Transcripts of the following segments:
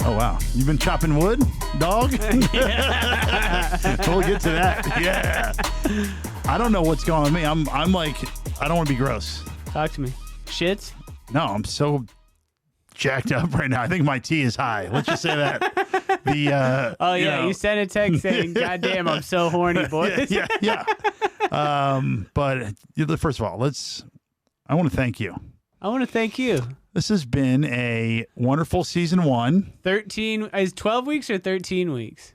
Oh, wow. You've been chopping wood, dog? We'll get to that. Yeah. I don't know what's going on with me. I'm like, I don't want to be gross. Talk to me. Shits? No, I'm so jacked up right now. I think my T is high. Let's just say that. You sent a text saying, "God damn, I'm so horny, boys." Yeah. But first of all, I want to thank you. I want to thank you. This has been a wonderful season 1. 13 is 12 weeks or 13 weeks?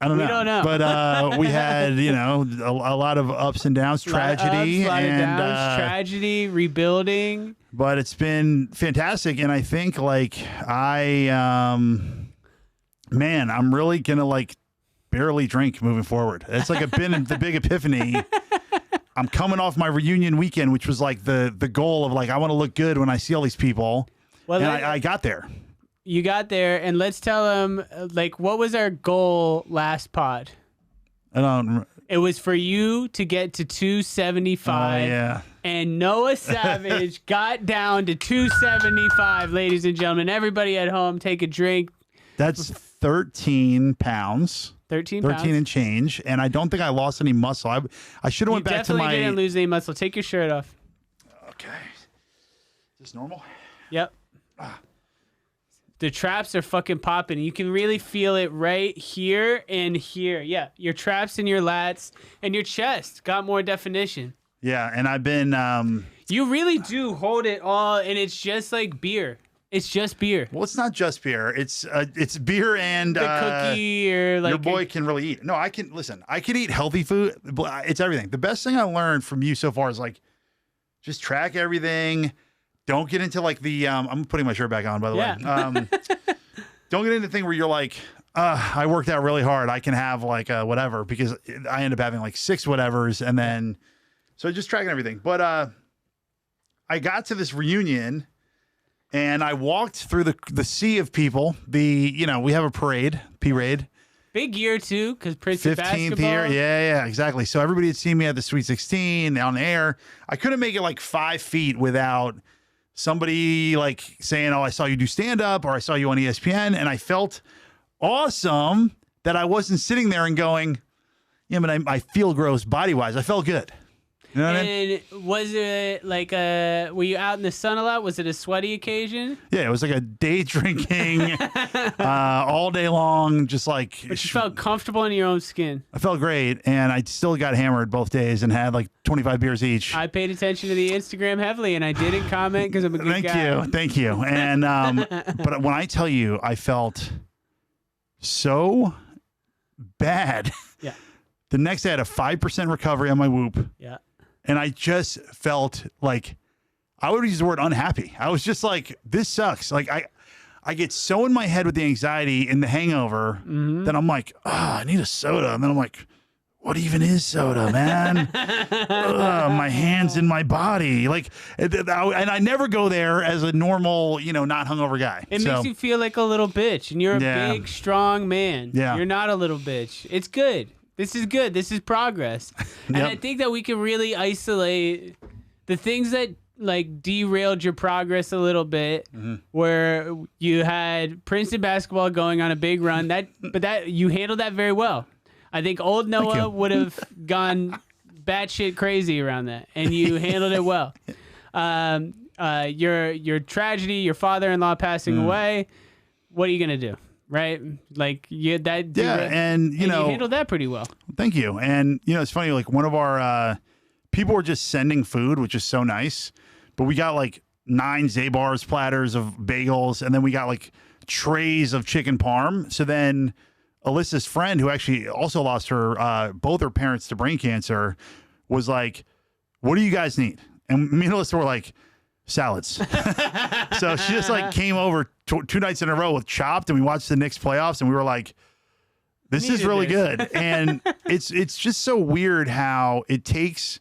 I don't know. We don't know. But we had, a lot of ups and downs, tragedy, tragedy, rebuilding. But it's been fantastic, and I think I'm really gonna barely drink moving forward. It's been the big epiphany. I'm coming off my reunion weekend, which was the goal of I want to look good when I see all these people. Well, and I got there. You got there, and let's tell them what was our goal last pod? I don't. It was for you to get to 275. Yeah. And Noah Savage got down to 275, ladies and gentlemen. Everybody at home, take a drink. That's 13 pounds. 13 and change, and I don't think I lost any muscle. I should have went back to my... You definitely didn't lose any muscle. Take your shirt off. Okay. Is this normal? Yep. The traps are fucking popping. You can really feel it right here and here. Yeah, your traps and your lats and your chest got more definition. Yeah, and I've been... You really do hold it all, and it's just like beer. It's just beer. Well, it's not just beer. It's beer and the cookie or your boy can really eat. No, I can eat healthy food. It's everything. The best thing I learned from you so far is just track everything. Don't get into I'm putting my shirt back on, by the way. Don't get into the thing where you're I worked out really hard. I can have whatever, because I end up having 6 whatevers, and then so just tracking everything. But I got to this reunion. And I walked through the sea of people. We have a parade, P-Raid. Big year, too, because Princeton 15th basketball. year. Yeah, exactly. So everybody had seen me at the Sweet 16 on air. I couldn't make it 5 feet without somebody saying, "Oh, I saw you do stand-up," or "I saw you on ESPN." And I felt awesome that I wasn't sitting there and going, "Yeah, but I feel gross body-wise." I felt good. You know what I mean? Was it were you out in the sun a lot? Was it a sweaty occasion? Yeah, it was a day drinking, all day long, just But you felt comfortable in your own skin. I felt great, and I still got hammered both days and had 25 beers each. I paid attention to the Instagram heavily, and I didn't comment because I'm a good guy. Thank you. And but when I tell you, I felt so bad. Yeah. The next day, I had a 5% recovery on my Whoop. Yeah. And I just felt I would use the word unhappy. I was just this sucks. I get so in my head with the anxiety and the hangover that I'm I need a soda. And then I'm what even is soda, man? My hands in my body. And I never go there as a normal, not hungover guy. It makes you feel like a little bitch, and you're a big, strong man. Yeah. You're not a little bitch. It's good. This is good. This is progress. And I think that we can really isolate the things that derailed your progress a little bit, where you had Princeton basketball going on a big run. But you handled that very well. I think old Noah would have gone batshit crazy around that, and you handled it well. Your tragedy, your father-in-law passing away. What are you gonna do? Right? and you handled that pretty well. Thank you. And it's funny, one of our people were just sending food, which is so nice, but we got 9 Zabar's platters of bagels, and then we got trays of chicken parm. So then Alyssa's friend, who actually also lost both her parents to brain cancer, was what do you guys need? And me and Alyssa were salads. So she just came over 2 nights in a row with Chopped, and we watched the Knicks playoffs, and we were this is really good. And it's just so weird how it takes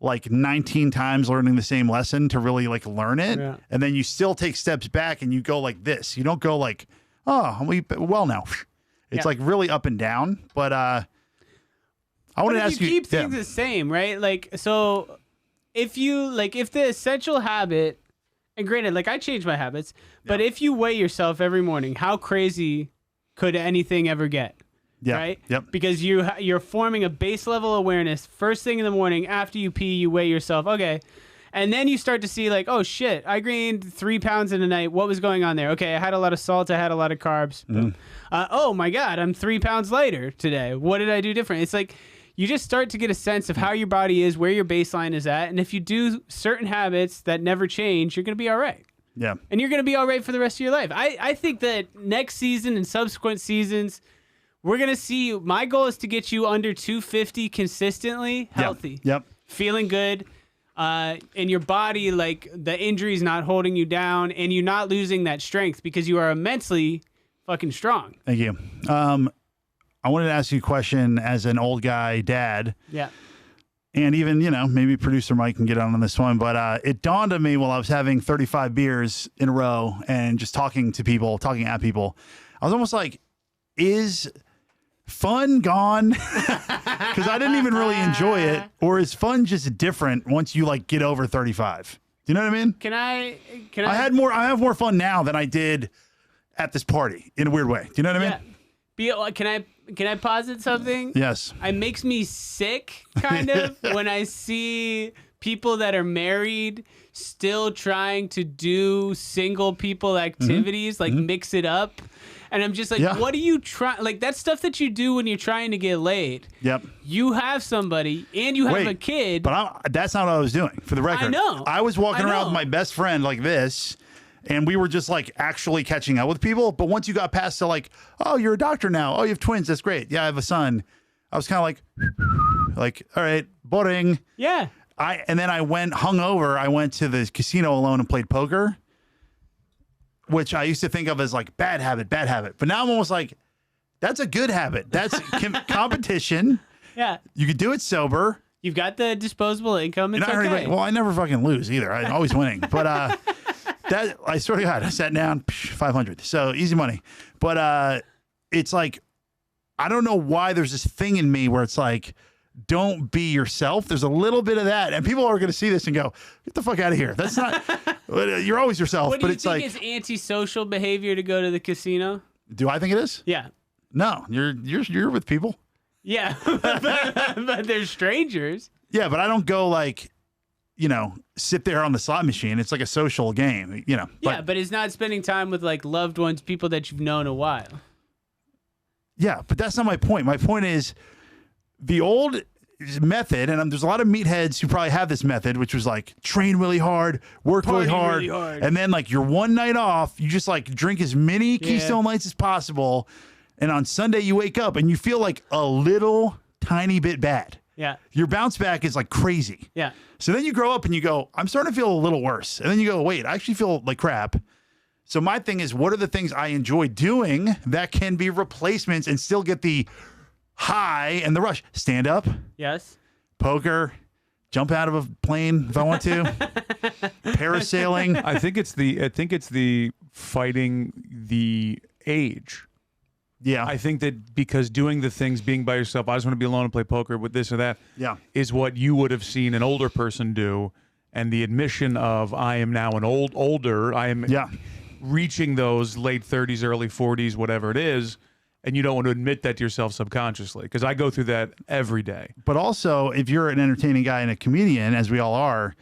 19 times learning the same lesson to really like learn it. Yeah. And then you still take steps back and you go like this. You don't go like, oh, well now. It's like really up and down. But I want to ask you. Keep things the same, right? Like, so if you like, if the essential habit And granted, like I changed my habits, but if you weigh yourself every morning, how crazy could anything ever get? Yeah. Right? Yep. Because you're forming a base level awareness. First thing in the morning, after you pee, you weigh yourself. Okay. And then you start to see like, oh shit, I gained 3 pounds in a night. What was going on there? Okay, I had a lot of salt. I had a lot of carbs. Oh my God, I'm 3 pounds lighter today. What did I do different? It's like you just start to get a sense of how your body is, where your baseline is at. And if you do certain habits that never change, you're going to be all right. Yeah. And you're going to be all right for the rest of your life. I think that next season and subsequent seasons, we're going to see you. My goal is to get you under 250 consistently healthy. Yep. Feeling good. And your body, like the injury's not holding you down and you're not losing that strength because you are immensely fucking strong. Thank you. I wanted to ask you a question as an old guy dad. Yeah. And even, maybe producer Mike can get on this one. But it dawned on me while I was having 35 beers in a row and just talking at people. I was almost like, is fun gone? Because I didn't even really enjoy it. Or is fun just different once you like get over 35? Do you know what I mean? Can I have more fun now than I did at this party in a weird way. Do you know what I mean? Can I posit something? Yes. It makes me sick, kind of, when I see people that are married still trying to do single people activities, like mix it up. And I'm just like, what are you trying? Like, that's stuff that you do when you're trying to get laid. Yep. You have somebody and you have a kid. But that's not what I was doing, for the record. I know. I was walking around with my best friend like this, and we were just like actually catching up with people. But once you got past to like, oh, you're a doctor now. Oh, you have twins. That's great. Yeah, I have a son. I was kind of like, all right, boring. Yeah. And then I went hungover. I went to the casino alone and played poker, which I used to think of as like bad habit. But now I'm almost like, that's a good habit. That's competition. Yeah. You could do it sober. You've got the disposable income. It's okay. Well, I never fucking lose either. I'm always winning. But that, I swear to God, I sat down, 500. So easy money. But it's like, I don't know why there's this thing in me where it's like, don't be yourself. There's a little bit of that. And people are going to see this and go, get the fuck out of here. That's not, you're always yourself. What do you think is antisocial behavior to go to the casino? Do I think it is? Yeah. No, you're with people. Yeah. But they're strangers. Yeah, but I don't go like, sit there on the slot machine. It's like a social game, Yeah, but it's not spending time with like loved ones, people that you've known a while. Yeah, but that's not my point. My point is the old method, and there's a lot of meatheads who probably have this method, which was like train really hard, work really hard, and then like your one night off, you just like drink as many Keystone Lights as possible, and on Sunday you wake up and you feel like a little tiny bit bad. Yeah. Your bounce back is like crazy. Yeah. So then you grow up and you go, I'm starting to feel a little worse. And then you go, wait, I actually feel like crap. So my thing is, what are the things I enjoy doing that can be replacements and still get the high and the rush? Stand up. Yes. Poker. Jump out of a plane if I want to. Parasailing. I think it's the fighting the age. Yeah. I think that because doing the things, being by yourself, I just want to be alone and play poker with this or that, is what you would have seen an older person do. And the admission of I am now an older, I am reaching those late 30s, early 40s, whatever it is, and you don't want to admit that to yourself subconsciously, because I go through that every day. But also, if you're an entertaining guy and a comedian, as we all are,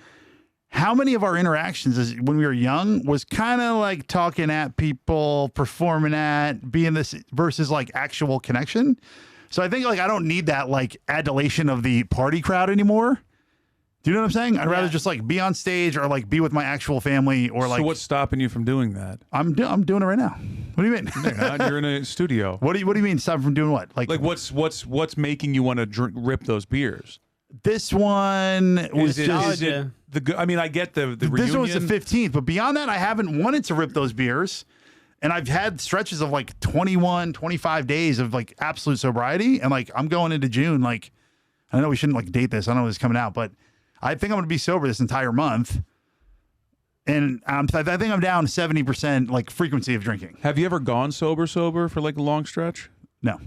how many of our interactions when we were young was kind of like talking at people, performing at, being this versus like actual connection? So I think like I don't need that like adulation of the party crowd anymore. Do you know what I'm saying? I'd rather just like be on stage or like be with my actual family or like. So what's stopping you from doing that? I'm doing it right now. What do you mean? You're not. You're in a studio. What do you mean stop from doing what? Like what's making you want to rip those beers? This one was I mean, I get the reunion. This one was the 15th, but beyond that, I haven't wanted to rip those beers. And I've had stretches of like 21, 25 days of like absolute sobriety. And like, I'm going into June. Like, I know we shouldn't like date this. I don't know when it's coming out, but I think I'm going to be sober this entire month. And I think I'm down 70% like frequency of drinking. Have you ever gone sober for like a long stretch? No.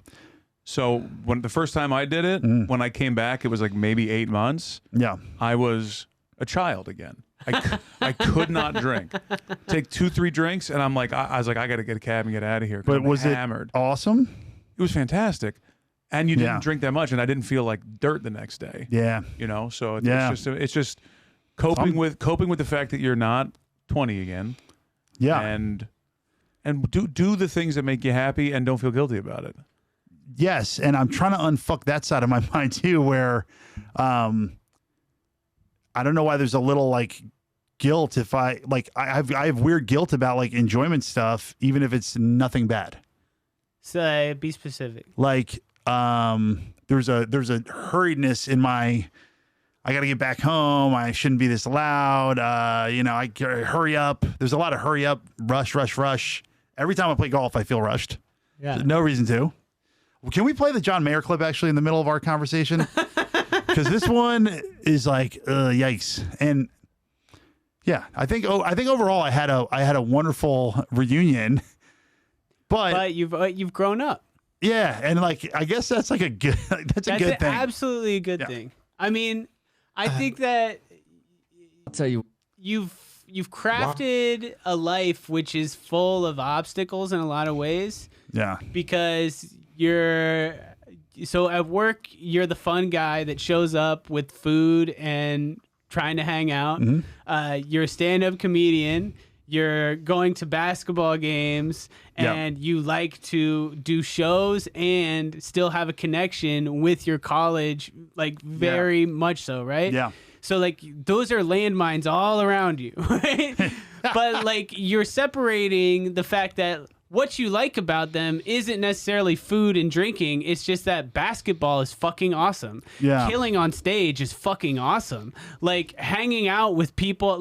So when the first time I did it, when I came back, it was like maybe 8 months. Yeah. I was a child again. I could not drink. Take 2-3 drinks, and I'm like, I was like, I got to get a cab and get out of here. But was hammered. It awesome? It was fantastic. And you didn't drink that much, and I didn't feel like dirt the next day. Yeah. You know, so it's just coping with the fact that you're not 20 again. Yeah. And do the things that make you happy and don't feel guilty about it. Yes, and I'm trying to unfuck that side of my mind too, where I don't know why there's a little like guilt if I have weird guilt about like enjoyment stuff, even if it's nothing bad. So be specific. Like there's a hurriedness in my. I got to get back home. I shouldn't be this loud. I hurry up. There's a lot of hurry up, rush. Every time I play golf, I feel rushed. Yeah. No reason to. Can we play the John Mayer clip actually in the middle of our conversation? Because this one is like, yikes. And yeah, I think overall I had a wonderful reunion. But you've grown up. Yeah, and like I guess that's like a good that's a good thing. Absolutely a good thing. I mean, I think that I'll tell you, you've crafted a life which is full of obstacles in a lot of ways. Yeah. Because so at work, you're the fun guy that shows up with food and trying to hang out. Mm-hmm. You're a stand-up comedian. You're going to basketball games, and you like to do shows and still have a connection with your college, like very much so, right? Yeah. So like those are landmines all around you, right? But like you're separating the fact that what you like about them isn't necessarily food and drinking. It's just that basketball is fucking awesome. Yeah. Killing on stage is fucking awesome. Like hanging out with people,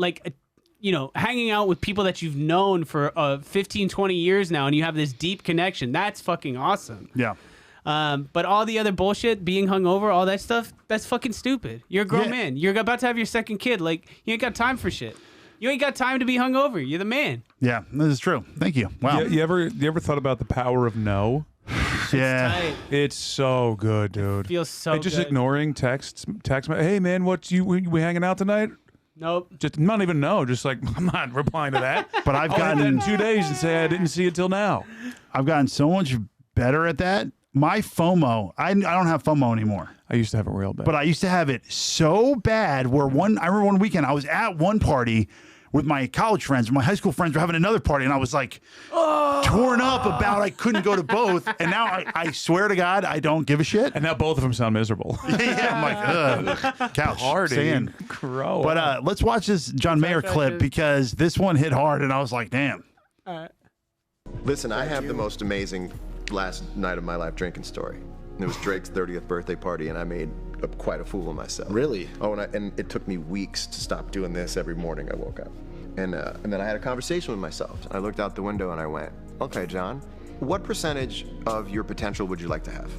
hanging out with people that you've known for 15, 20 years now, and you have this deep connection. That's fucking awesome. Yeah. But all the other bullshit, being hungover, all that stuff, that's fucking stupid. You're a grown man. You're about to have your second kid. Like, you ain't got time for shit. You ain't got time to be hungover. You're the man. Yeah, this is true. Thank you. Wow. You ever thought about the power of no? Yeah. Tight. It's so good, dude. It feels so just good. ignoring text. Hey man, we hanging out tonight? Nope. Just not even no. Just like I'm not replying to that. But I've I'll hit that gotten in 2 days and say I didn't see it till now. I've gotten so much better at that. My FOMO, I don't have FOMO anymore. I used to have it real bad. But I used to have it so bad where I remember one weekend I was at one party with my college friends. My high school friends were having another party, and I was like torn up about I couldn't go to both. And now I swear to God, I don't give a shit. And now both of them sound miserable. Yeah, I'm like, ugh, couch, Party. stay in. Crow. But let's watch this John Mayer clip because this one hit hard, and I was like, damn. All right. Listen, I have the most amazing last night of my life drinking story. It was Drake's 30th birthday party, and I made quite a fool of myself. Really? Oh, and it took me weeks to stop doing this every morning I woke up. And then I had a conversation with myself. I looked out the window and I went, okay, John, what percentage of your potential would you like to have?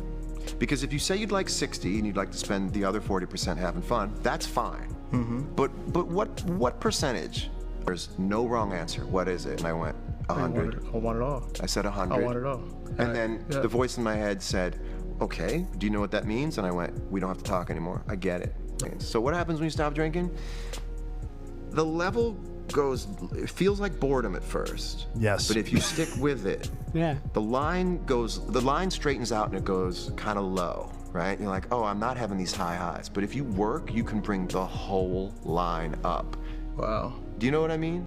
Because if you say you'd like 60 and you'd like to spend the other 40% having fun, that's fine. Mm-hmm. But what percentage? There's no wrong answer. What is it? And I went, 100. I want it all. I said 100. I want it all. And then the voice in my head said, okay, do you know what that means? And I went, we don't have to talk anymore. I get it. So what happens when you stop drinking? The level goes, it feels like boredom at first. Yes. But if you stick with it, the line straightens out and it goes kind of low, right? You're like, oh, I'm not having these high highs. But if you work, you can bring the whole line up. Wow. Do you know what I mean?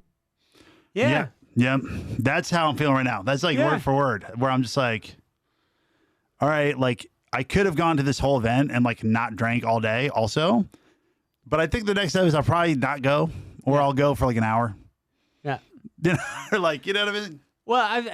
Yeah. Yeah. That's how I'm feeling right now. That's like word for word, where I'm just like, all right, like I could have gone to this whole event and like not drank all day also. But I think the next step is I'll probably not go, or I'll go for like an hour. Yeah. You know what I mean? Well,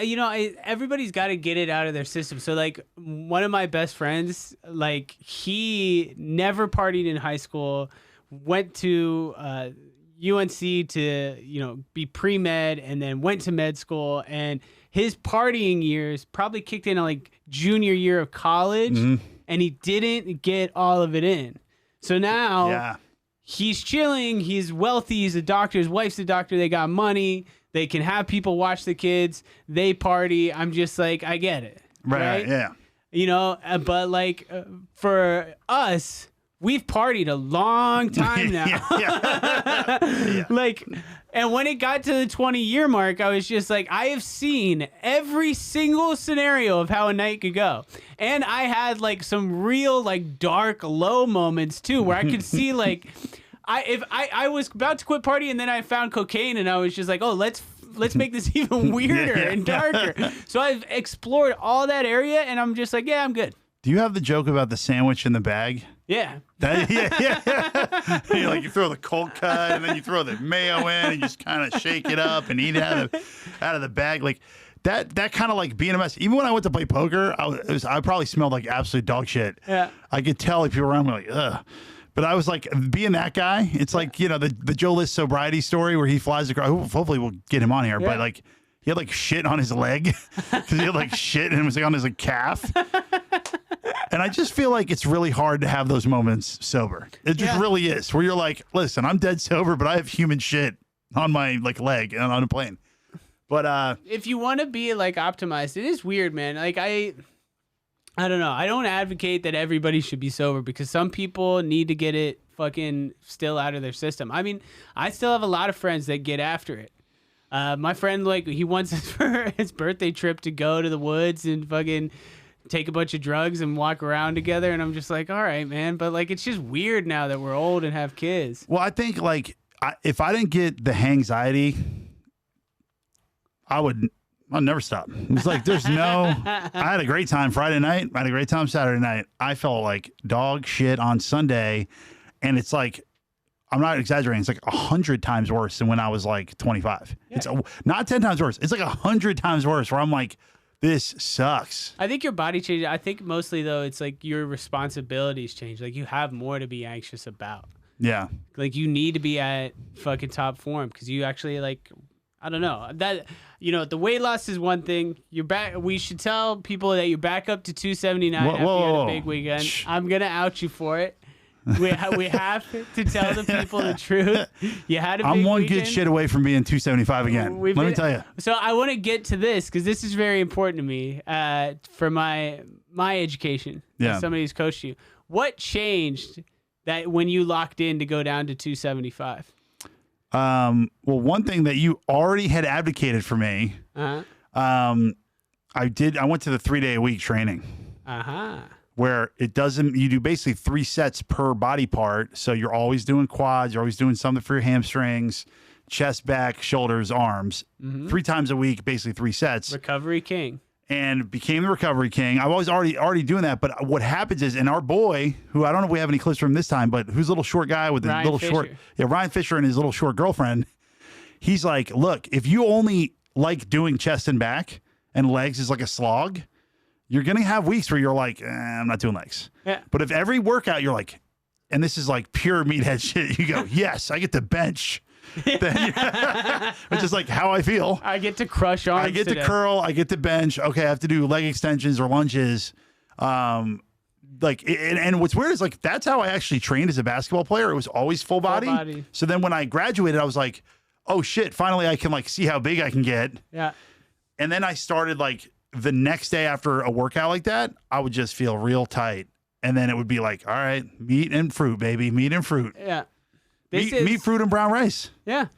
everybody's got to get it out of their system. So, like, one of my best friends, like, he never partied in high school, went to UNC to, be pre-med, and then went to med school. And his partying years probably kicked in like junior year of college, and he didn't get all of it in. So now he's chilling. He's wealthy. He's a doctor. His wife's a doctor. They got money. They can have people watch the kids. They party. I'm just like, I get it. Right? Yeah. But like for us, we've partied a long time now. Like, and when it got to the 20-year mark, I was just like, I have seen every single scenario of how a night could go. And I had like some real like dark low moments too, where I could see like, I was about to quit partying and then I found cocaine and I was just like, oh, let's make this even weirder and darker. So I've explored all that area and I'm just like, yeah, I'm good. Do you have the joke about the sandwich in the bag? Yeah. You throw the cold cut and then you throw the mayo in and you just kind of shake it up and eat it out of the bag. Like that kind of like being a mess. Even when I went to play poker, I probably smelled like absolute dog shit. Yeah. I could tell like people around me like, ugh. But I was like, being that guy, it's like, you know, the Joe List sobriety story where he flies across. Hopefully we'll get him on here. Yeah. But like, he had like shit on his leg because he had like shit and it was like on his like calf. And I just feel like it's really hard to have those moments sober. It just really is, where you're like, listen, I'm dead sober, but I have human shit on my like leg and on a plane. But if you want to be like optimized, it is weird, man. Like I don't know. I don't advocate that everybody should be sober because some people need to get it fucking still out of their system. I mean, I still have a lot of friends that get after it. My friend, like, he wants for his birthday trip to go to the woods and fucking take a bunch of drugs and walk around together. And I'm just like, all right, man. But like, it's just weird now that we're old and have kids. Well, I think like if I didn't get the anxiety, I'll never stop. It's like there's no. I had a great time Friday night. I had a great time Saturday night. I felt like dog shit on Sunday, and it's like I'm not exaggerating. It's like 100 times worse than when I was like 25. Yeah. It's not 10 times worse. It's like 100 times worse. Where I'm like, this sucks. I think your body changes. I think mostly though, it's like your responsibilities change. Like you have more to be anxious about. Yeah. Like you need to be at fucking top form because you actually like. I don't know that, you know, the weight loss is one thing. You're back. We should tell people that you're back up to 279 after you had a big weekend. I'm going to out you for it. We have to tell the people the truth. You had a big I'm one weekend. good shit away from being 275 again. Let me tell you. So I want to get to this because this is very important to me for my education. Yeah. As somebody who's coached you. What changed that when you locked in to go down to 275? Well, one thing that you already had advocated for me, I went to the 3-day-a-week training, where you do basically 3 sets per body part. So you're always doing quads, you're always doing something for your hamstrings, chest, back, shoulders, arms, 3 times a week, basically 3 sets. Recovery king. And became the recovery king. I was already doing that. But what happens is, and our boy, who I don't know if we have any clips from this time, but who's a little short guy with a little short, Ryan Fisher and his little short girlfriend. He's like, look, if you only like doing chest and back and legs is like a slog, you're going to have weeks where you're like, I'm not doing legs. Yeah. But if every workout you're like, and this is like pure meathead shit, you go, yes, I get to bench. Which is like how I feel. I get to crush arms. I get to curl. I get to bench. Okay, I have to do leg extensions or lunges. And what's weird is like that's how I actually trained as a basketball player. It was always full body. So then when I graduated, I was like, oh shit, finally I can like see how big I can get. Yeah. And then I started like the next day after a workout like that, I would just feel real tight. And then it would be like, all right, meat and fruit, baby, meat and fruit. Yeah. Meat, fruit, and brown rice. Yeah.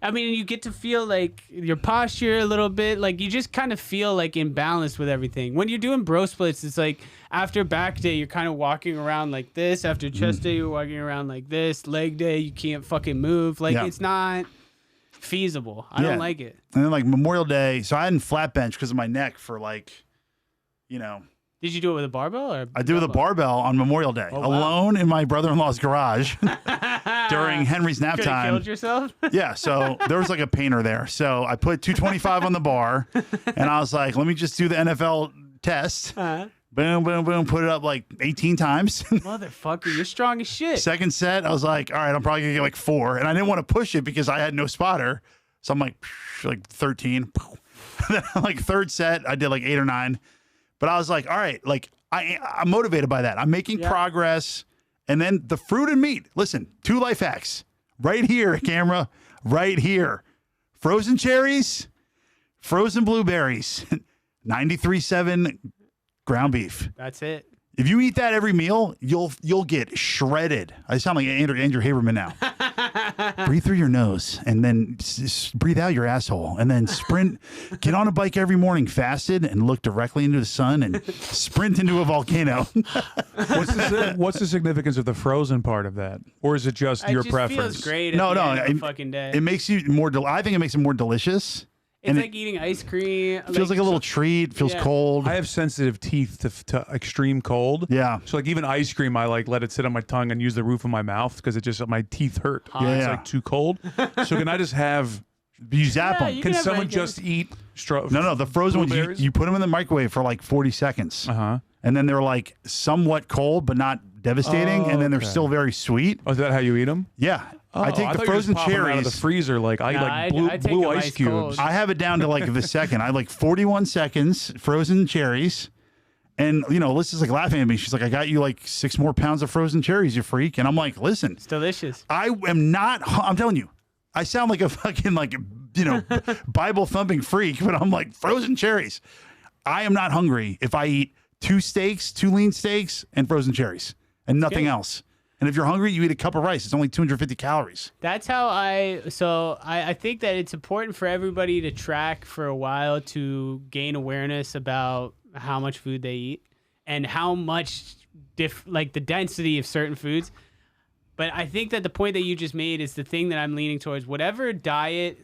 I mean, you get to feel like your posture a little bit. Like you just kind of feel like in balance with everything. When you're doing bro splits, it's like after back day, you're kind of walking around like this. After chest day, you're walking around like this. Leg day, you can't fucking move. Like it's not feasible. I don't like it. And then like Memorial Day, so I hadn't flat bench because of my neck for like, you know. Did you do it with a barbell or? I did with a barbell on Memorial Day, alone in my brother-in-law's garage during Henry's nap time. Killed yourself? Yeah, so there was like a painter there. So I put 225 on the bar, and I was like, let me just do the NFL test. Boom, boom, boom, put it up like 18 times. Motherfucker, you're strong as shit. Second set, I was like, all right, I'm probably going to get like 4. And I didn't want to push it because I had no spotter. So I'm like 13. Then like third set, I did like 8 or 9. But I was like, all right, like I'm motivated by that. I'm making progress. And then the fruit and meat. Listen, 2 life hacks right here, camera, right here. Frozen cherries, frozen blueberries, 93.7 ground beef. That's it. If you eat that every meal, you'll get shredded. I sound like Andrew Haberman now. Breathe through your nose and then breathe out your asshole, and then sprint. Get on a bike every morning, fasted, and look directly into the sun and sprint into a volcano. What's the significance of the frozen part of that, or is it just your preference? Feels great. At the end of the fucking day. It makes you more. I think it makes it more delicious. It's like eating ice cream. Feels like a little treat. Feels cold. I have sensitive teeth to extreme cold. Yeah. So like even ice cream, I like let it sit on my tongue and use the roof of my mouth because it just my teeth hurt. It's like too cold. So can I just have? You zap them. Can someone just eat? No. The frozen ones, you put them in the microwave for like 40 seconds. And then they're like somewhat cold, but not devastating. And then they're still very sweet. Oh, is that how you eat them? Yeah. Oh, I take the frozen cherries out of the freezer. Like I blue ice cubes. Cold. I have it down to like the second. I like 41 seconds frozen cherries. And, Alyssa's like laughing at me. She's like, I got you like 6 more pounds of frozen cherries, you freak. And I'm like, listen. It's delicious. I am not, I'm telling you, I sound like a fucking Bible thumping freak, but I'm like, frozen cherries. I am not hungry if I eat 2 steaks, 2 lean steaks, and frozen cherries and nothing else. And if you're hungry, you eat a cup of rice. It's only 250 calories. That's how I think that it's important for everybody to track for a while to gain awareness about how much food they eat and how much the density of certain foods. But I think that the point that you just made is the thing that I'm leaning towards. Whatever diet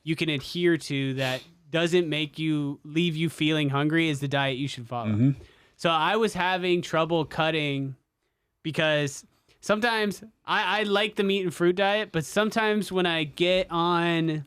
you can adhere to that doesn't leave you feeling hungry is the diet you should follow. Mm-hmm. So I was having trouble cutting because sometimes I like the meat and fruit diet, but sometimes when I get on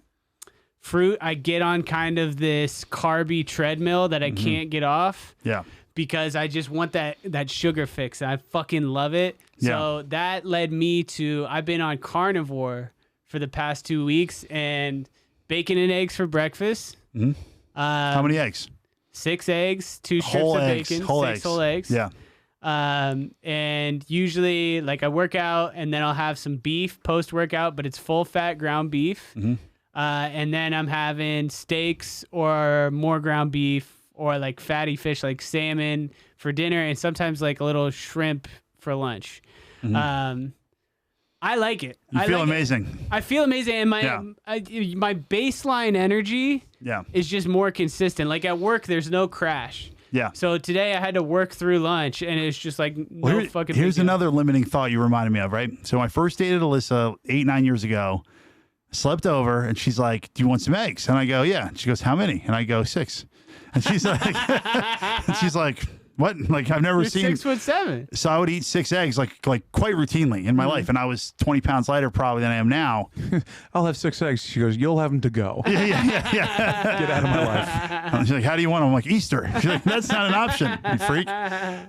fruit, I get on kind of this carby treadmill that I can't get off. Yeah. Because I just want that sugar fix. And I fucking love it. So that led me to, I've been on carnivore for the past 2 weeks and bacon and eggs for breakfast. Mm-hmm. How many eggs? 6 eggs, 2 strips of bacon, 6 whole eggs. Yeah. And usually like I work out and then I'll have some beef post workout, but it's full fat ground beef. Mm-hmm. And then I'm having steaks or more ground beef or like fatty fish, like salmon for dinner. And sometimes like a little shrimp for lunch. Mm-hmm. I like it. You feel amazing. I feel amazing. And my baseline energy is just more consistent. Like at work, there's no crash. Yeah. So today I had to work through lunch, and it's just like fucking. Here's another limiting thought you reminded me of, right? So I first dated Alyssa 8-9 years ago. Slept over, and she's like, "Do you want some eggs?" And I go, "Yeah." And she goes, "How many?" And I go, 6. And she's like, "What?" Like I've never seen 6'7". So I would eat 6 eggs like quite routinely in my life, and I was 20 pounds lighter probably than I am now. I'll have 6 eggs. She goes, "You'll have them to go." Yeah. Get out of my life. She's like, "How do you want them?" I'm like, "Easter." She's like, "That's not an option, you freak."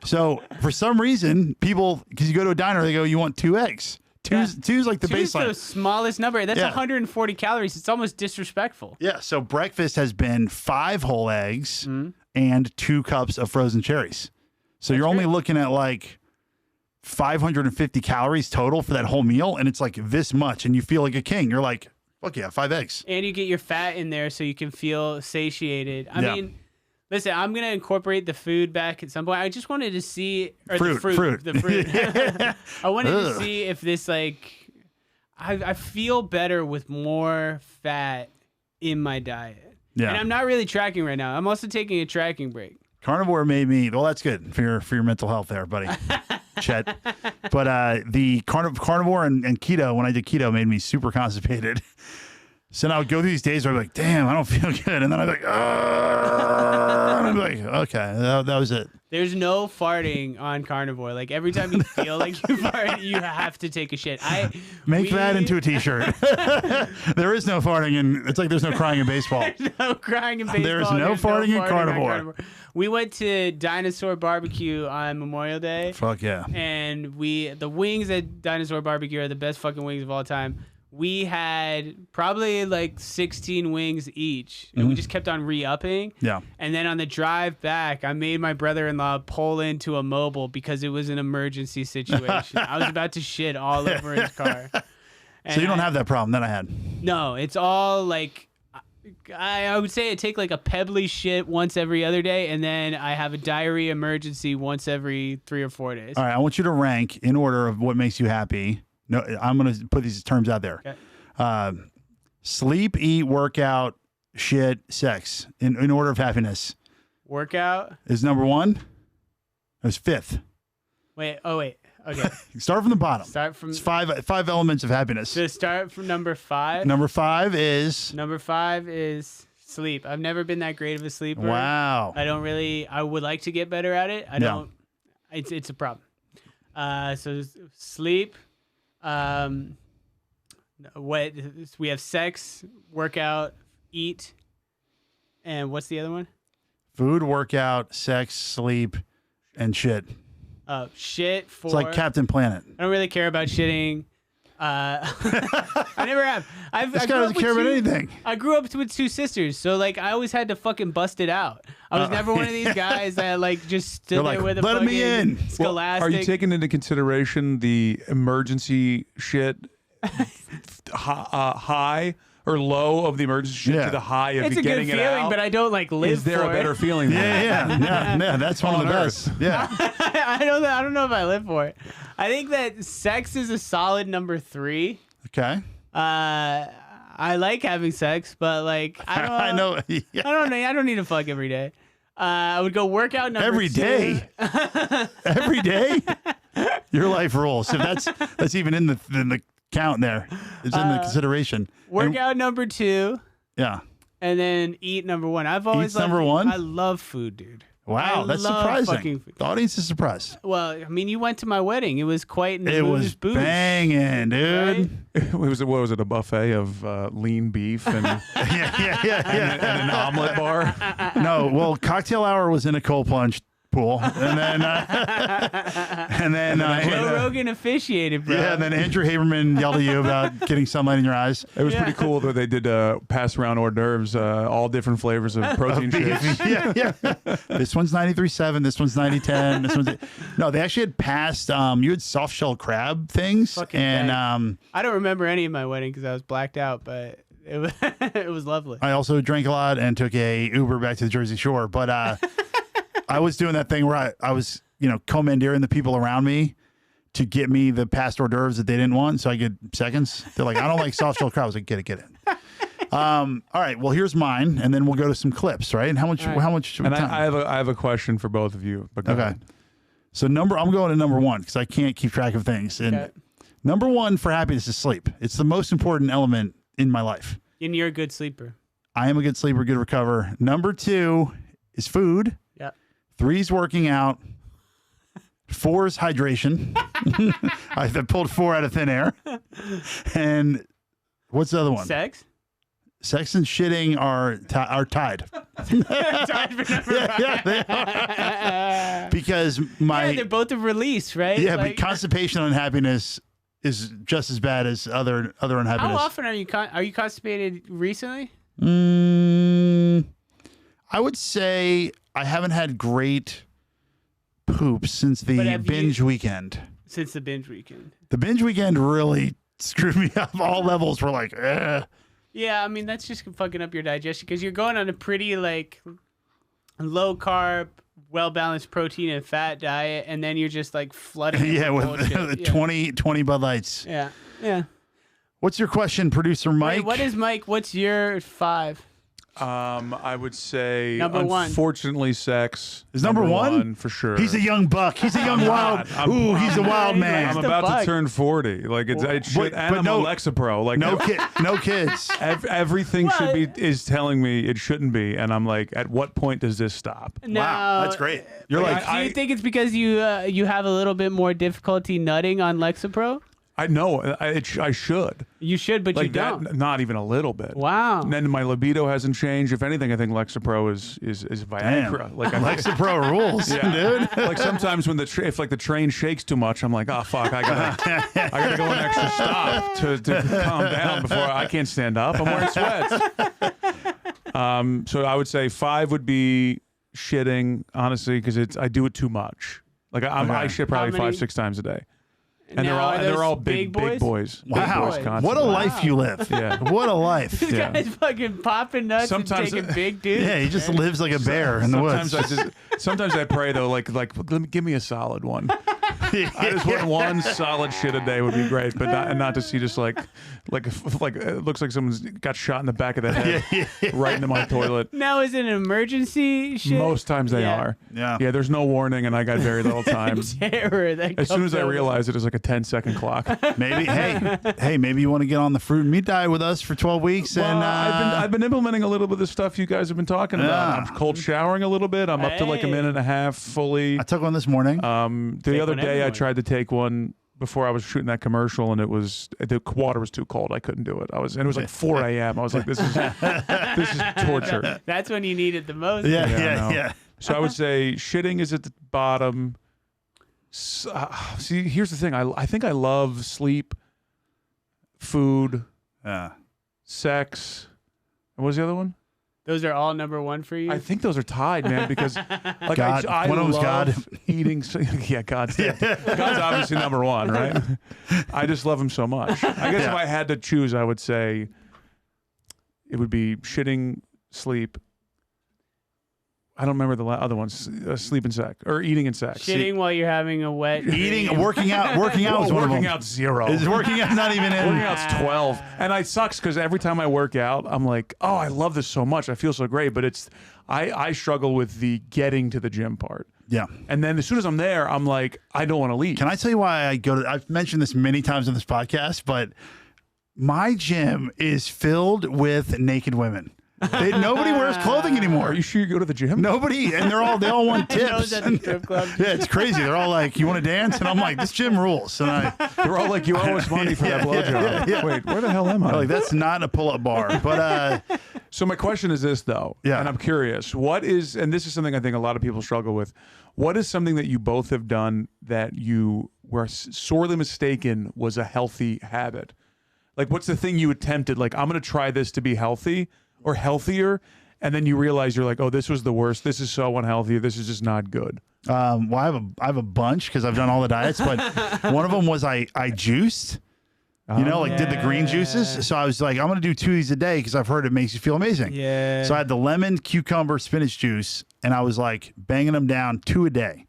So for some reason, people, because you go to a diner, they go, "You want 2 eggs?" Two's like the baseline. The smallest number. That's 140 calories. It's almost disrespectful. Yeah. So breakfast has been 5 whole eggs and 2 cups of frozen cherries. So you're only looking at like 550 calories total for that whole meal, and it's like this much, and you feel like a king. You're like, fuck yeah, 5 eggs. And you get your fat in there so you can feel satiated. I mean, listen, I'm going to incorporate the food back at some point. I just wanted to see... Or fruit. The fruit. I wanted to see if this, like... I feel better with more fat in my diet. Yeah. And I'm not really tracking right now. I'm also taking a tracking break. Carnivore made me... Well, that's good for your mental health there, buddy. Chet. But the carnivore and keto, when I did keto, made me super constipated. So now I would go through these days where I'm like, damn, I don't feel good. And then I'm like, and I'm like, okay, that was it. There's no farting on carnivore. Like every time you feel like you fart, you have to take a shit. Make that into a t-shirt. There is no farting it's like there's no crying in baseball. There's no crying in baseball. There's no farting in carnivore. We went to Dinosaur Barbecue on Memorial Day. Fuck yeah. And the wings at Dinosaur Barbecue are the best fucking wings of all time. We had probably like 16 wings each, and we just kept on re-upping. Yeah. And then on the drive back, I made my brother-in-law pull into a mobile because it was an emergency situation. I was about to shit all over his car. So you don't have that problem that I had? No, it's all like I would say I take like a pebbly shit once every other day, and then I have a diarrhea emergency once every 3 or 4 days. All right, I want you to rank in order of what makes you happy. No, I'm going to put these terms out there. Okay. Sleep, eat, workout, shit, sex in order of happiness. Workout Is number 1. It's 5th. Wait. Okay. Start from the bottom. Start from It's five elements of happiness. So start from number 5. Number 5 is Number 5 is sleep. I've never been that great of a sleeper. wow. I would like to get better at it. I don't. It's a problem. So sleep. What we have: sex, workout, eat, and what's the other one? Food, workout, sex, sleep, and shit. Shit. 4. It's like Captain Planet. I don't really care about shitting. I never have. This guy doesn't care about anything. I grew up with 2 sisters, so like I always had to fucking bust it out. I was never one of these guys that like just stood You're there like, with a "Let fucking me in." Scholastic. Are you taking into consideration the emergency shit high or low of the emergency shit to the high of it's you a good getting it feeling, out? but I don't like live. Is there for a better it. feeling? Than Yeah. That's one of the best. Yeah. I don't know if I live for it. I think that sex is a solid number 3. Okay. I like having sex, but like I don't. I know. Yeah. I don't need to fuck every day. I would go workout number Every 2. day. Every day. Your life rules. If that's even in the count there, it's in the consideration. Workout number 2. Yeah. And then eat number 1. I've always Eat's number 1? I love food, dude. Wow, I that's love surprising. fucking food. The audience is surprised. Well, I mean, you went to my wedding. It was quite It was booze. banging, dude. Right? what was it? A buffet of lean beef and, and an omelet bar? No, well, cocktail hour was in a cold plunge pool, and then Joe Rogan officiated, bro. yeah, and then Andrew Haberman yelled at you about getting sunlight in your eyes. It was pretty cool that they did pass around hors d'oeuvres, all different flavors of protein shakes. yeah. This one's 93.7. This one's 90.10. This one's no. They actually had passed. You had soft shell crab things, Fucking and bang. I don't remember any of my wedding because I was blacked out, but it was it was lovely. I also drank a lot and took a Uber back to the Jersey Shore, but. I was doing that thing where I was, commandeering the people around me to get me the past hors d'oeuvres that they didn't want, so I get seconds. They're like, I don't like soft shell crab. I was like, get it. All right, well, here's mine, and then we'll go to some clips, right? And how much? And I have a question for both of you. But go ahead. So I'm going to number 1 because I can't keep track of things. And number 1 for happiness is sleep. It's the most important element in my life. And you're a good sleeper. I am a good sleeper, good recover. Number 2 is food. 3 is working out. 4 is hydration. I pulled 4 out of thin air. And what's the other one? Sex. Sex and shitting are tied. Yeah, they are. Because they're both a release, right? Yeah, but constipation and unhappiness is just as bad as other unhappiness. How often are you constipated recently? I would say I haven't had great poops since the binge weekend. Since the binge weekend. The binge weekend really screwed me up. All levels were like, eh. Yeah, I mean, that's just fucking up your digestion because you're going on a pretty, like, low carb, well balanced protein and fat diet, and then you're just, like, flooding it with 20 Bud Lights. Yeah. What's your question, producer Mike? Mike? What's your 5? I would say number 1. Unfortunately, sex is number 1 for sure. He's a young buck. He's a young wild. He's a wild man. I'm about to turn 40. Like it should, and I'm on Lexapro. Like no kids. Everything is telling me it shouldn't be, and I'm like, at what point does this stop? Wow, that's great. You're like, do you think it's because you have a little bit more difficulty nutting on Lexapro? I know. I should. You should, but you don't. Not even a little bit. Wow. And then my libido hasn't changed. If anything, I think Lexapro is Viagra. Damn. Like Lexapro rules, dude. Like sometimes when the train shakes too much, I'm like, oh fuck, I gotta go an extra stop to calm down before I can't stand up. I'm wearing sweats. So I would say 5 would be shitting, honestly, because I do it too much. Like I shit probably 5-6 times a day. And they're all big boys. Wow. Big boys what a life you live. Yeah. What a life. This guy's fucking popping nuts and taking big dudes. Yeah, he just lives like a bear in the woods. Sometimes I pray though, like give me a solid one. I just want one solid shit a day would be great, but not to see just like it looks like someone's got shot in the back of the head right into my toilet. Now is it an emergency shit? Most times they are. Yeah. Yeah, there's no warning and I got very little time. Terror that As soon as I realized it was like a 10-second clock. Maybe maybe you want to get on the fruit and meat diet with us for 12 weeks. Well, and I've been implementing a little bit of the stuff you guys have been talking about. I'm cold showering a little bit. I'm up to like a minute and a half fully. I took one this morning. The other day I tried to take one before I was shooting that commercial, and the water was too cold. I couldn't do it. It was like 4 a.m. I was like, this is torture. That's when you need it the most. Yeah. So I would say shitting is at the bottom. See, here's the thing. I think I love sleep, food, sex. And what was the other one? Those are all number one for you? I think those are tied, man, because like God. I One of them's love God. eating. Yeah, God's obviously number one, right? I just love him so much. I guess if I had to choose, I would say it would be shitting, sleep. I don't remember the other ones. Sleep and sex, or eating and sex. Shitting while you're having a wet Eating, working out. Working out is one of them. Working out 0. Is working out not even in? Working out's 12, and it sucks because every time I work out, I'm like, oh, I love this so much. I feel so great, but I struggle with the getting to the gym part. Yeah. And then as soon as I'm there, I'm like, I don't want to leave. Can I tell you why I go to? I've mentioned this many times on this podcast, but my gym is filled with naked women. Nobody wears clothing anymore. Are you sure you go to the gym? Nobody, and they all want tips. at the strip club. Yeah, it's crazy. They're all like, "You want to dance?" And I'm like, "This gym rules." And they're all like, "You owe us money for that blowjob." Yeah. Wait, where the hell am I? like, that's not a pull-up bar. But so my question is this, though, and I'm curious: what is, and this is something I think a lot of people struggle with. What is something that you both have done that you were sorely mistaken was a healthy habit? Like, what's the thing you attempted? Like, I'm going to try this to be healthy or healthier, and then you realize you're like, oh, this was the worst. This is so unhealthy. This is just not good. Well, I have a bunch because I've done all the diets, but one of them was I juiced. Did the green juices. So I was like, I'm going to do 2 of these a day because I've heard it makes you feel amazing. Yeah. So I had the lemon, cucumber, spinach juice, and I was like banging them down 2 a day.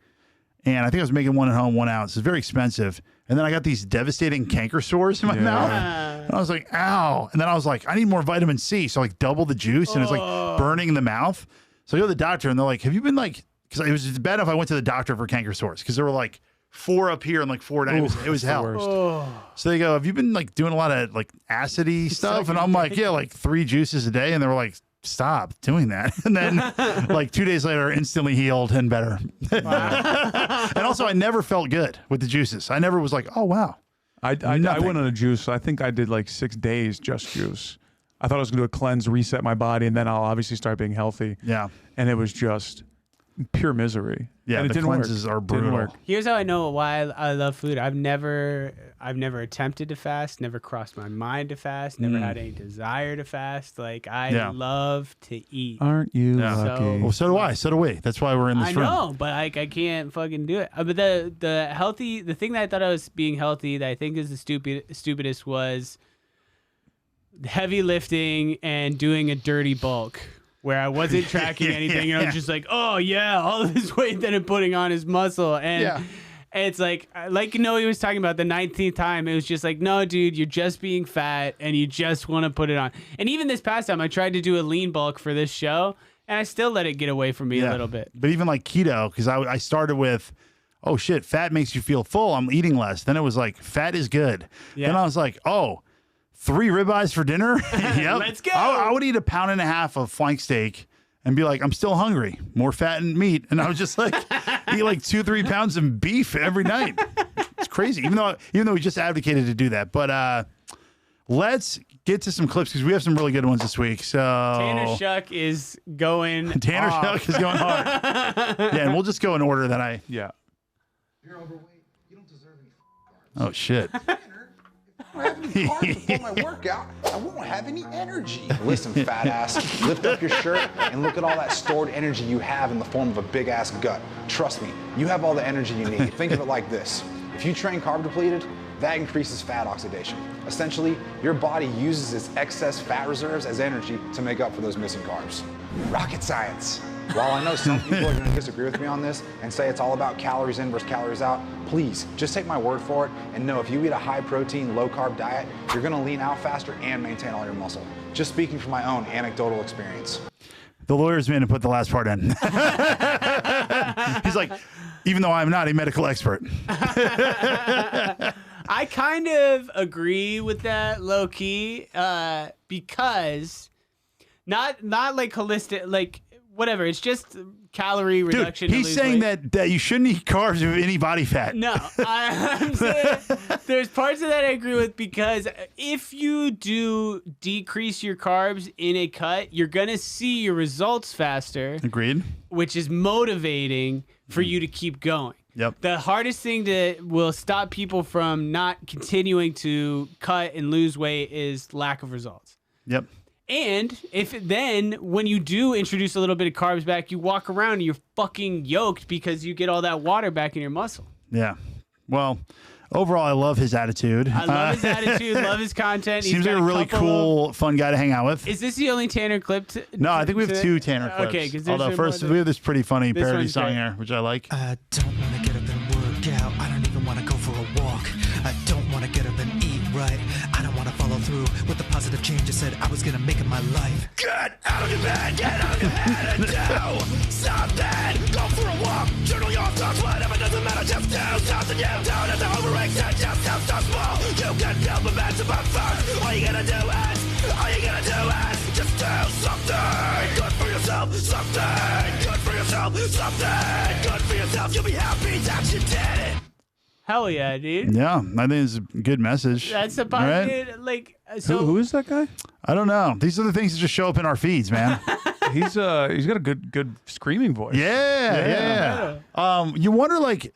And I think I was making one at home, 1 ounce. It's very expensive. And then I got these devastating canker sores in my mouth. And I was like, ow. And then I was like, I need more vitamin C. So like double the juice and it's like burning in the mouth. So I go to the doctor and they're like, have you been like, because it was bad enough I went to the doctor for canker sores because there were like 4 up here and like 4 down. It was hell. So they go, have you been like doing a lot of like acidy stuff? And I'm like, yeah, like 3 juices a day. And they were like, stop doing that. And then like 2 days later, instantly healed and better. And also I never felt good with the juices. I never was like, oh, wow. I went on a juice. I think I did like 6 days just juice. I thought I was going to do a cleanse, reset my body, and then I'll obviously start being healthy. Yeah. And it was just pure misery. Yeah, and the cleanses are brutal. Here's how I know why I love food. I've never attempted to fast, never crossed my mind to fast, never had any desire to fast. Like I love to eat. Aren't you lucky? Well, so do I. So do we. That's why we're in this room. I know, but like I can't fucking do it. But the thing that I thought I was being healthy that I think is the stupidest was heavy lifting and doing a dirty bulk. Where I wasn't tracking anything, and I was just like, oh, yeah, all of this weight that I'm putting on is muscle. And it's like Noe was talking about the 19th time, it was just like, no, dude, you're just being fat, and you just want to put it on. And even this past time, I tried to do a lean bulk for this show, and I still let it get away from me a little bit. But even like keto, because I started with, oh, shit, fat makes you feel full. I'm eating less. Then it was like, fat is good. Yeah. Then I was like, oh, 3 ribeyes for dinner? Yep. Let's go. I would eat 1.5 pounds of flank steak and be like, I'm still hungry. More fat and meat. And I was just like, eat like 2-3 pounds of beef every night. It's crazy. Even though we just advocated to do that. But let's get to some clips because we have some really good ones this week. So Tanner Shuck is going Shuck is going hard. Yeah, and we'll just go in order that Yeah. You're overweight. You don't deserve any carbs. Oh, shit. I don't have any carbs before my workout. I won't have any energy. Listen, fat ass, lift up your shirt and look at all that stored energy you have in the form of a big ass gut. Trust me, you have all the energy you need. Think of it like this. If you train carb depleted, that increases fat oxidation. Essentially, your body uses its excess fat reserves as energy to make up for those missing carbs. Rocket science. While I know some people are going to disagree with me on this and say it's all about calories in versus calories out, please just take my word for it and know if you eat a high protein, low carb diet, you're going to lean out faster and maintain all your muscle. Just speaking from my own anecdotal experience. The lawyer's man to put the last part in. He's like, even though I'm not a medical expert. I kind of agree with that low key because not like holistic, like whatever. It's just calorie reduction. Dude, he's saying that you shouldn't eat carbs with any body fat. No, I'm saying there's parts of that I agree with because if you do decrease your carbs in a cut, you're going to see your results faster. Agreed. Which is motivating for you to keep going. Yep. The hardest thing that will stop people from not continuing to cut and lose weight is lack of results. Yep. And then when you do introduce a little bit of carbs back, you walk around and you're fucking yoked because you get all that water back in your muscle. Yeah. Well, overall, I love his attitude. I love his attitude, love his content. Seems like a really cool, fun guy to hang out with. Is this the only Tanner clip? No, I think we have two Tanner clips. Okay, because although first we have this pretty funny parody song here, which I like. I don't want to get up and work out. I don't even want to go for a walk. I don't want to get up and eat right. I don't want to follow through with the positive change I said I was going to make in my life. Get out of your bed, get out of your head and do something. Go for a walk, journal your thoughts, whatever, doesn't matter, just do something. You don't have to overreact, just have so small. You can build momentum but first. All you gotta do is just do something good for yourself, something good for yourself, something good for yourself. You'll be happy that you did it. Hell yeah, dude. Yeah, I think it's a good message. That's a positive, like, so. Who is that guy? I don't know. These are the things that just show up in our feeds, man. He's got a good screaming voice. Yeah. You wonder, like,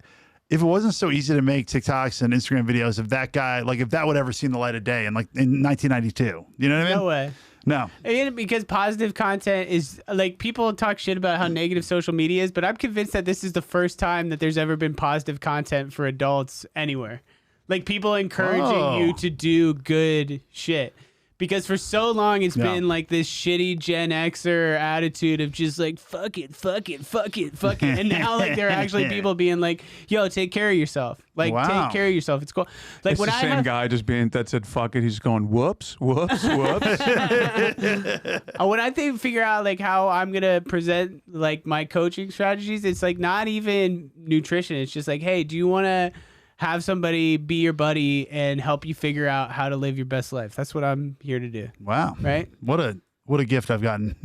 if it wasn't so easy to make TikToks and Instagram videos, if that guy, like, if that would ever seen the light of day in 1992. You know what I mean? No way. No. And because positive content is like people talk shit about how negative social media is, but I'm convinced that this is the first time that there's ever been positive content for adults anywhere. Like people encouraging you to do good shit. Because for so long it's been like this shitty Gen Xer attitude of just like fuck it. And now like there are actually people being like, yo, take care of yourself. Like take care of yourself. It's cool. Like it's when the same guy just being that said fuck it, he's going whoops. When I figure out like how I'm gonna present like my coaching strategies, it's like not even nutrition. It's just like, hey, do you wanna have somebody be your buddy and help you figure out how to live your best life? That's what I'm here to do. Wow. Right? What a gift I've gotten.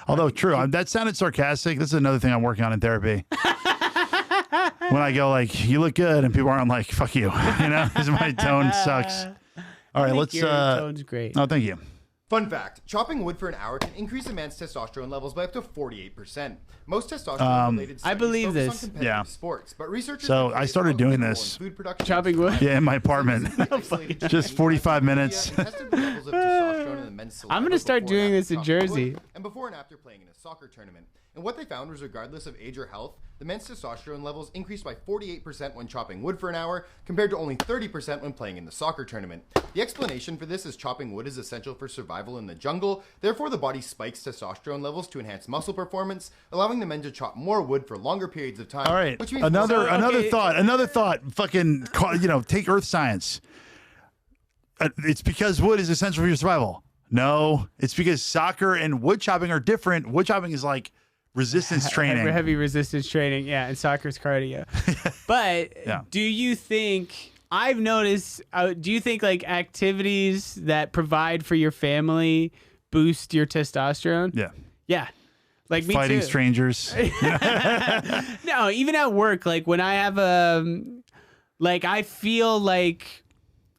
Although true, that sounded sarcastic. This is another thing I'm working on in therapy. When I go like, you look good, and people aren't like, fuck you, you know, because my tone sucks. All right, let's. Your tone's great. Oh, thank you. Fun fact, chopping wood for an hour can increase a man's testosterone levels by up to 48%. Most testosterone-related I believe focus this. on competitive sports, but researchers So I started doing this. Chopping wood? Yeah, in my apartment. Just 45 minutes. I'm going to start doing this in Jersey. And before and after playing in a soccer tournament. And what they found was regardless of age or health, the men's testosterone levels increased by 48% when chopping wood for an hour, compared to only 30% when playing in the soccer tournament. The explanation for this is chopping wood is essential for survival in the jungle, therefore the body spikes testosterone levels to enhance muscle performance, allowing the men to chop more wood for longer periods of time. All right, which means another thought. Fucking, take earth science. It's because wood is essential for your survival. No, it's because soccer and wood chopping are different. Wood chopping is like resistance training. Heavy resistance training, yeah, and soccer's cardio. But do you think, I've noticed, do you think like activities that provide for your family boost your testosterone? Yeah. Yeah. Like me fighting too. strangers. No, even at work, like when I have like I feel like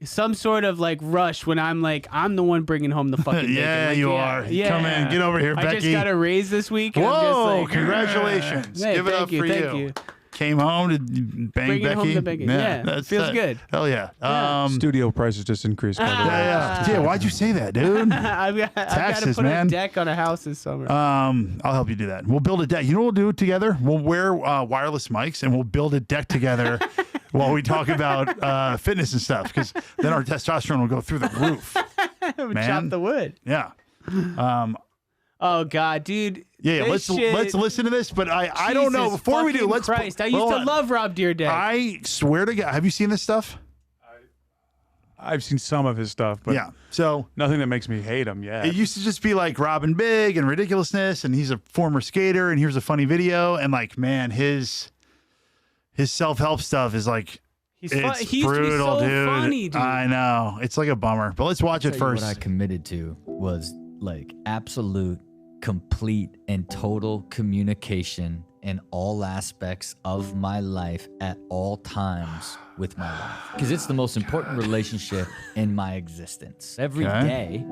some sort of like rush when I'm the one bringing home the fucking bacon. Yeah, like, you are. Yeah. Come in, get over here, Becky. I just got a raise this week. Whoa, I'm just like, congratulations. Hey, give it up for thank you. Came home to bang Bringing Becky. home the bacon. Yeah, that's feels good. Hell yeah. Studio prices just increased. Yeah, why'd you say that, dude? I've got to put man. a deck on a house this summer. I'll help you do that. We'll build a deck. You know what we'll do together? We'll wear wireless mics and we'll build a deck together while we talk about fitness and stuff, because then our testosterone will go through the roof. Chop the wood. Yeah. Oh God, dude. Yeah, let's listen to this. But I don't know. Before we do, let's. Christ, I used to love Rob Dyrdek. I swear to God, have you seen this stuff? I've seen some of his stuff, but yeah, so nothing that makes me hate him. Yeah, it used to just be like Robin Big and ridiculousness, and he's a former skater, and here's a funny video, and like, man, his self-help stuff is like, it's he brutal, so dude. Funny, dude. I know, it's like a bummer, but let's watch it first. What I committed to was like absolute, complete, and total communication in all aspects of my life at all times with my wife, because it's the most important relationship in my existence. Every day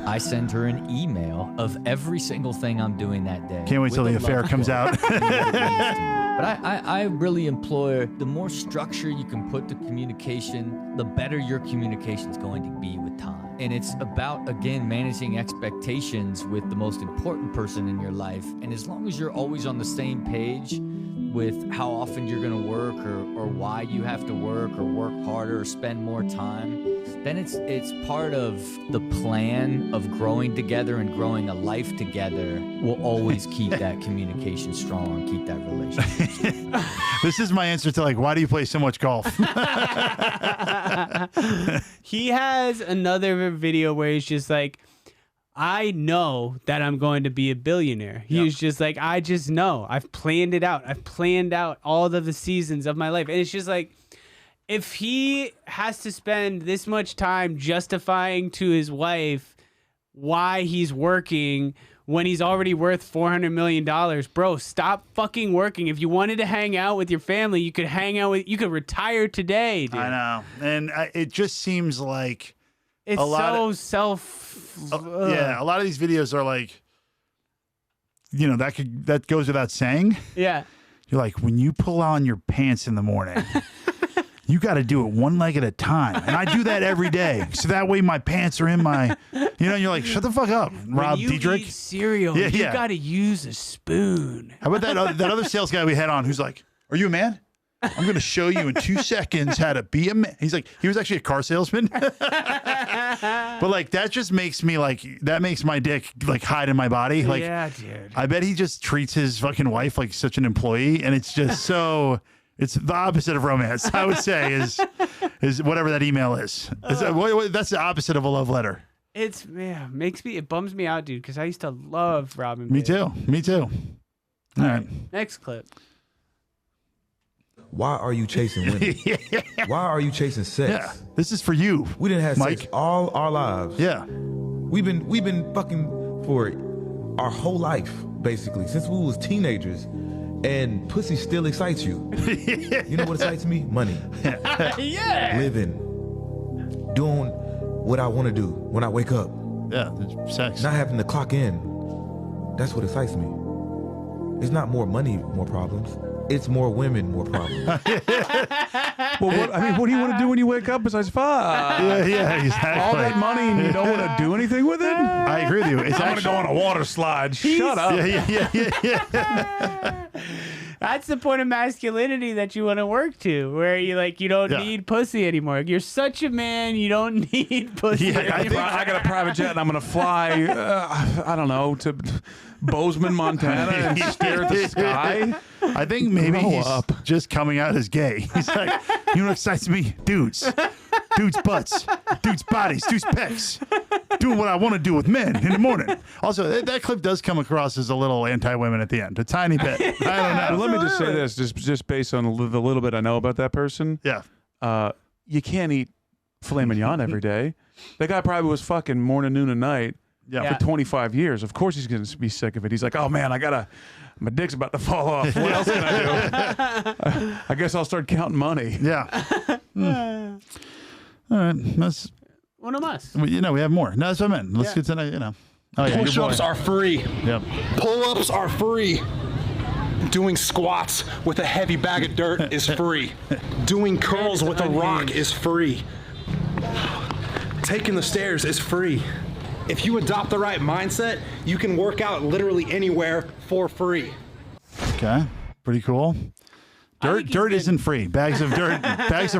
I send her an email of every single thing I'm doing that day. Can't wait till the affair comes out. But I really implore, the more structure you can put to communication, the better your communication is going to be with time. And it's about, again, managing expectations with the most important person in your life. And as long as you're always on the same page with how often you're going to work or why you have to work or work harder or spend more time, then it's part of the plan of growing together and growing a life together. Will always keep that communication strong and keep that relationship. This is my answer to like, why do you play so much golf? He has another video where he's just like, I know that I'm going to be a billionaire. He was just like, I just know. I've planned it out. I've planned out all of the seasons of my life. And it's just like, if he has to spend this much time justifying to his wife why he's working when he's already worth $400 million, bro, stop fucking working. If you wanted to hang out with your family, you could retire today, dude. I know. And it just seems like it's a lot yeah, a lot of these videos are like, you know, that goes without saying. Yeah. You're like, when you pull on your pants in the morning, you got to do it one leg at a time. And I do that every day. So that way my pants are in my, you know, you're like, shut the fuck up, Rob Dyrdek. When you eat cereal, you got to use a spoon. How about that other sales guy we had on who's like, are you a man? I'm going to show you in 2 seconds how to be a man. He's like, he was actually a car salesman. But like, that just makes me like, that makes my dick like hide in my body. Like, yeah, dude. I bet he just treats his fucking wife like such an employee. And it's just so, it's the opposite of romance, I would say, is whatever that email is. That's the opposite of a love letter. It bums me out, dude, because I used to love Robin. Me too. All right. Next clip. Why are you chasing women? Why are you chasing sex? Yeah, this is for you. We didn't have Mike. sex all our lives. Yeah. We've been fucking for our whole life, basically, since we was teenagers. And pussy still excites you. You know what excites me? Money. Yeah. Living. Doing what I want to do when I wake up. Yeah, sex. Not having to clock in. That's what excites me. It's not more money, more problems. It's more women, more problems. Well, what do you want to do when you wake up besides fuck? Yeah, exactly. All that money and you don't want to do anything with it? I agree with you. It's I'm going to go on a water slide. Shut up. Yeah. That's the point of masculinity that you want to work to, where you don't need pussy anymore. You're such a man, you don't need pussy anymore. I got a private jet and I'm going to fly, I don't know, to Bozeman, Montana and stare at the sky. I think maybe he's just coming out as gay. He's like, you know what excites me? Dudes butts, dudes bodies, dudes pecs. Doing what I want to do with men in the morning. Also, that clip does come across as a little anti-women at the end, a tiny bit. I don't know. Well, let me just say this, just based on the little bit I know about that person. Yeah. You can't eat filet mignon every day. That guy probably was fucking morning, noon, and night for 25 years. Of course he's going to be sick of it. He's like, oh man, my dick's about to fall off. What else can I do? I guess I'll start counting money. Yeah. All right. That's one of us. We have more. No, that's what I meant. Let's get to Oh, yeah, push-ups are free. Yep. Pull-ups are free. Doing squats with a heavy bag of dirt is free. Doing curls with a rock is free. Taking the stairs is free. If you adopt the right mindset, you can work out literally anywhere for free. Okay. Pretty cool. Dirt isn't free. Bags of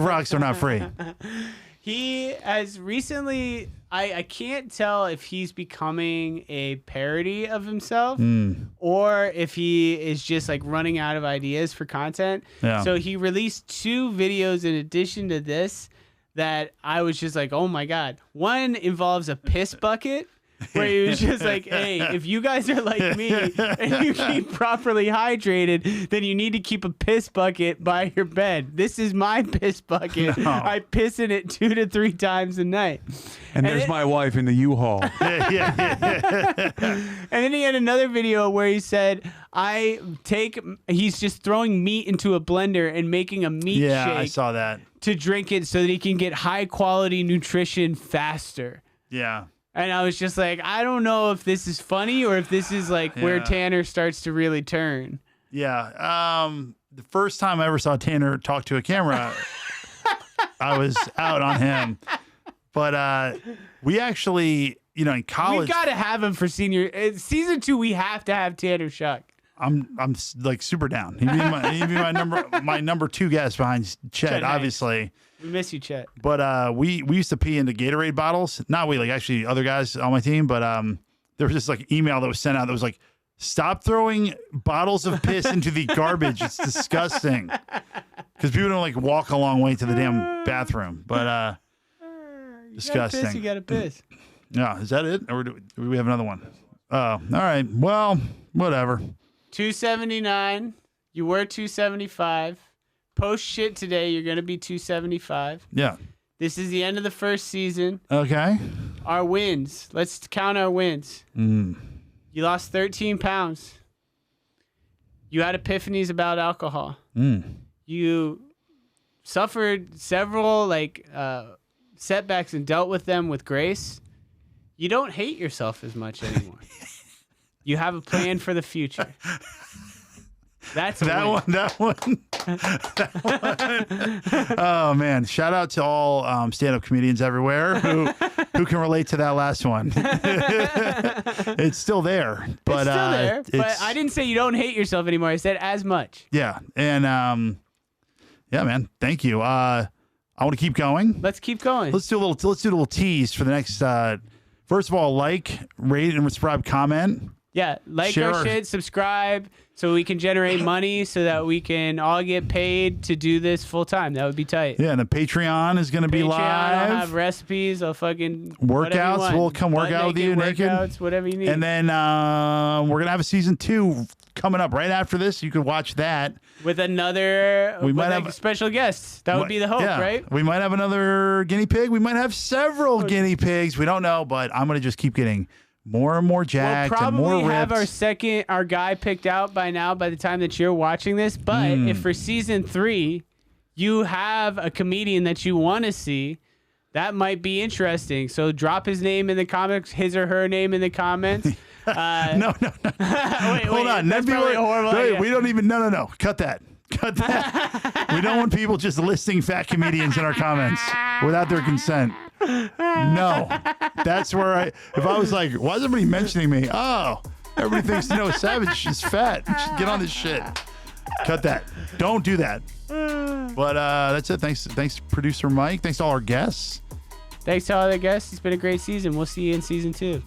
rocks are not free. He has recently, I can't tell if he's becoming a parody of himself or if he is just like running out of ideas for content. Yeah. So he released 2 videos in addition to this that I was just like, oh my God. One involves a piss bucket. Where he was just like, hey, if you guys are like me and you keep properly hydrated, then you need to keep a piss bucket by your bed. This is my piss bucket. No. I piss in it 2 to 3 times a night. And there's my wife in the U-Haul. And then he had another video where he said, he's just throwing meat into a blender and making a meat shake. Yeah, I saw that. To drink it so that he can get high quality nutrition faster. Yeah. And I was just like, I don't know if this is funny or if this is like where Tanner starts to really turn. Yeah. The first time I ever saw Tanner talk to a camera, I was out on him. But we actually, in college, we got to have him for senior season 2. We have to have Tanner Shuck. I'm like super down. He'd be my number 2 guest behind Chet, obviously. We miss you, Chet. But we used to pee into Gatorade bottles. Not we, like actually other guys on my team. But there was this like email that was sent out that was like, stop throwing bottles of piss into the garbage. It's disgusting. Because people don't like walk a long way to the damn bathroom. But disgusting. You gotta piss. Yeah, is that it? Or do we have another one? Oh, all right. Well, whatever. 279. You were 275. Post shit today, you're going to be 275. Yeah. This is the end of the first season. Okay. Our wins. Let's count our wins. You lost 13 pounds. You had epiphanies about alcohol. You suffered several setbacks and dealt with them with grace. You don't hate yourself as much anymore. You have a plan for the future. That's that one. Oh man! Shout out to all stand-up comedians everywhere who can relate to that last one. It's still there, but it's still there. But I didn't say you don't hate yourself anymore. I said as much. Yeah, and yeah, man. Thank you. I want to keep going. Let's keep going. Let's do a little tease for the next. First of all, like, rate, and subscribe, comment. Yeah, like our shit, subscribe, so we can generate money so that we can all get paid to do this full time. That would be tight. Yeah, and the Patreon is going to be live. I'll have recipes. I'll fucking workouts. We'll come work out with you naked. Workouts, whatever you need. And then we're going to have a season 2 coming up right after this. You can watch that with another. We might have special guests. That would be the hope, right? We might have another guinea pig. We might have several guinea pigs. We don't know, but I'm going to just keep getting more and more jacked and more ripped. We'll probably have our guy picked out by now by the time that you're watching this. But if for season 3 you have a comedian that you want to see, that might be interesting. So drop his name in the comments, his or her name in the comments. No. wait, hold on. That's probably a horrible idea. We don't even. No. Cut that. We don't want people just listing fat comedians in our comments without their consent. No, that's where if I was like, why is everybody mentioning me? Oh, everybody thinks Noah Savage is fat. You should get on this shit. Cut that. Don't do that. But that's it. Thanks, producer Mike. Thanks to all our guests. Thanks to all the guests. It's been a great season. We'll see you in season 2.